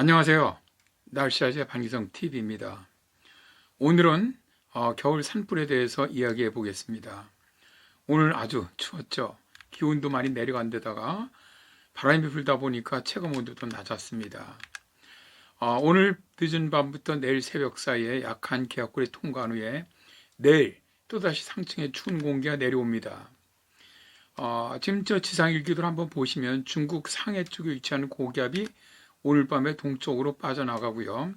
안녕하세요. 날씨아재 박유성 TV입니다. 오늘은 겨울 산불에 대해서 이야기해 보겠습니다. 오늘 아주 추웠죠. 기온도 많이 내려간 데다가 바람이 불다 보니까 체감 온도도 낮았습니다. 오늘 늦은 밤부터 내일 새벽 사이에 약한 기압골이 통과한 후에 내일 또다시 상층에 추운 공기가 내려옵니다. 지금 저 지상 일기도를 한번 보시면 중국 상해 쪽에 위치하는 고기압이 오늘 밤에 동쪽으로 빠져나가고요.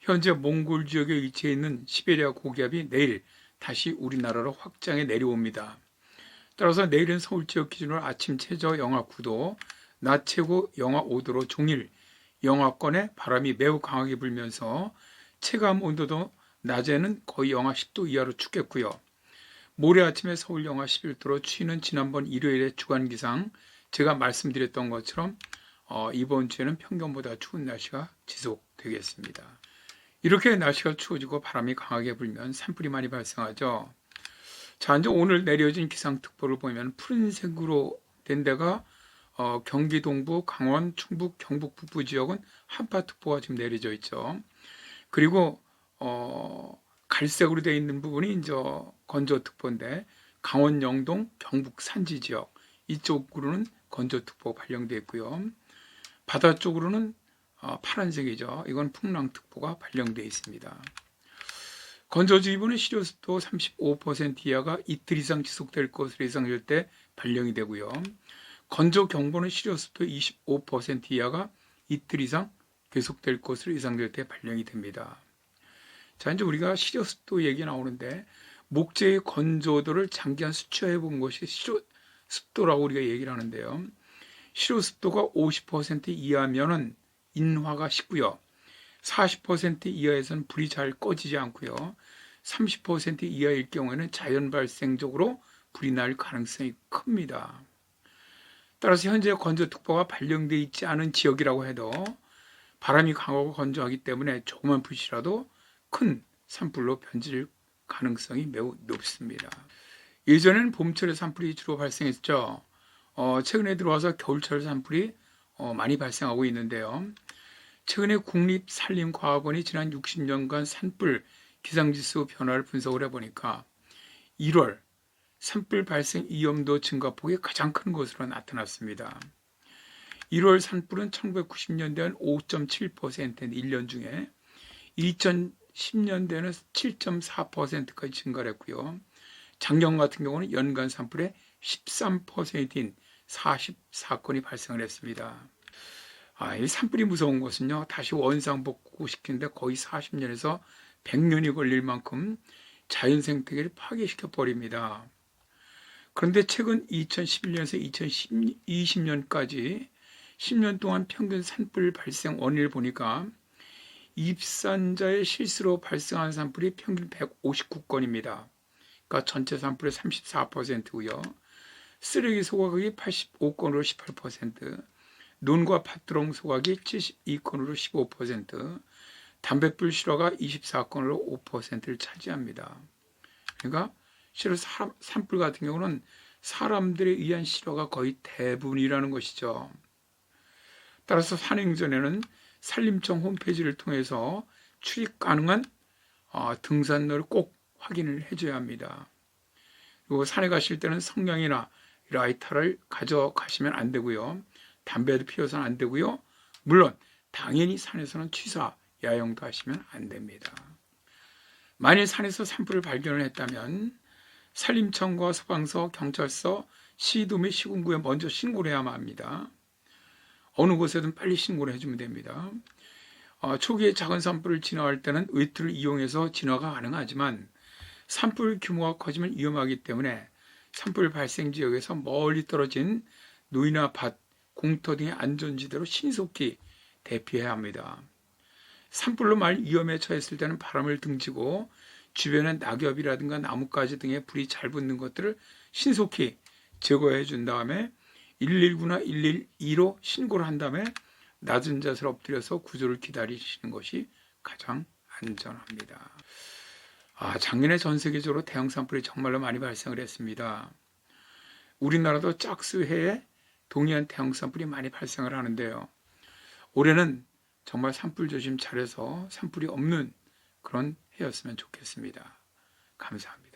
현재 몽골 지역에 위치해 있는 시베리아 고기압이 내일 다시 우리나라로 확장해 내려옵니다. 따라서 내일은 서울 지역 기준으로 아침 최저 영하 9도, 낮 최고 영하 5도로 종일 영하권에 바람이 매우 강하게 불면서 체감 온도도 낮에는 거의 영하 10도 이하로 춥겠고요. 모레 아침에 서울 영하 11도로 추위는 지난번 일요일에 주간기상 제가 말씀드렸던 것처럼 이번 주에는 평균보다 추운 날씨가 지속되겠습니다. 이렇게 날씨가 추워지고 바람이 강하게 불면 산불이 많이 발생하죠. 자, 이제 오늘 내려진 기상특보를 보면 푸른색으로 된 데가 경기 동부, 강원, 충북, 경북 북부 지역은 한파특보가 지금 내려져 있죠. 그리고 갈색으로 되어 있는 부분이 이제 건조특보인데 강원 영동, 경북 산지 지역 이쪽으로는 건조특보 발령되어 있고요. 바다 쪽으로는 파란색이죠. 이건 풍랑특보가 발령되어 있습니다. 건조주의보는 실효습도 35% 이하가 이틀 이상 지속될 것으로 예상될 때 발령이 되고요. 건조경보는 실효습도 25% 이하가 이틀 이상 계속될 것으로 예상될 때 발령이 됩니다. 자, 이제 우리가 실효습도 얘기 나오는데 목재의 건조도를 장기간 수치화해 본 것이 실효습도라고 우리가 얘기를 하는데요. 실효습도가 50% 이하면은 인화가 쉽고요. 40% 이하에서는 불이 잘 꺼지지 않고요. 30% 이하일 경우에는 자연 발생적으로 불이 날 가능성이 큽니다. 따라서 현재 건조특보가 발령되어 있지 않은 지역이라고 해도 바람이 강하고 건조하기 때문에 조그만 불씨라도 큰 산불로 변질 가능성이 매우 높습니다. 예전에는 봄철에 산불이 주로 발생했죠. 최근에 들어와서 겨울철 산불이 많이 발생하고 있는데요. 최근에 국립산림과학원이 지난 60년간 산불 기상지수 변화를 분석을 해보니까 1월 산불 발생 위험도 증가폭이 가장 큰 것으로 나타났습니다. 1월 산불은 1990년대는 5.7%인 1년 중에 2010년대는 7.4%까지 증가를 했고요. 작년 같은 경우는 연간 산불의 13%인 44건이 발생을 했습니다. 이 산불이 무서운 것은요, 다시 원상복구시키는데 거의 40년에서 100년이 걸릴 만큼 자연 생태계를 파괴시켜 버립니다. 그런데 최근 2011년에서 2020년까지 10년 동안 평균 산불 발생 원인을 보니까 입산자의 실수로 발생한 산불이 평균 159건입니다. 그러니까 전체 산불의 34%고요. 쓰레기 소각이 85건으로 18%, 논과 팥두렁 소각이 72건으로 15%, 담뱃불 실화가 24건으로 5%를 차지합니다. 그러니까 실은 산불 같은 경우는 사람들에 의한 실화가 거의 대부분이라는 것이죠. 따라서 산행전에는 산림청 홈페이지를 통해서 출입 가능한 등산로를 꼭 확인을 해줘야 합니다. 그리고 산에 가실 때는 성냥이나 라이터를 가져가시면 안 되고요. 담배도 피워서는 안 되고요. 물론 당연히 산에서는 취사, 야영도 하시면 안 됩니다. 만일 산에서 산불을 발견을 했다면 산림청과 소방서, 경찰서, 시도 및 시군구에 먼저 신고를 해야만 합니다. 어느 곳에든 빨리 신고를 해주면 됩니다. 초기에 작은 산불을 진화할 때는 외투를 이용해서 진화가 가능하지만 산불 규모가 커지면 위험하기 때문에 산불 발생 지역에서 멀리 떨어진 누이나 밭, 공터 등의 안전지대로 신속히 대피해야 합니다. 산불로 말 위험에 처했을 때는 바람을 등지고 주변에 낙엽이라든가 나뭇가지 등의 불이 잘 붙는 것들을 신속히 제거해 준 다음에 119나 112로 신고를 한 다음에 낮은 자세로 엎드려서 구조를 기다리시는 것이 가장 안전합니다. 작년에 전 세계적으로 대형 산불이 정말로 많이 발생을 했습니다. 우리나라도 짝수해에 동일한 대형 산불이 많이 발생을 하는데요. 올해는 정말 산불 조심 잘해서 산불이 없는 그런 해였으면 좋겠습니다. 감사합니다.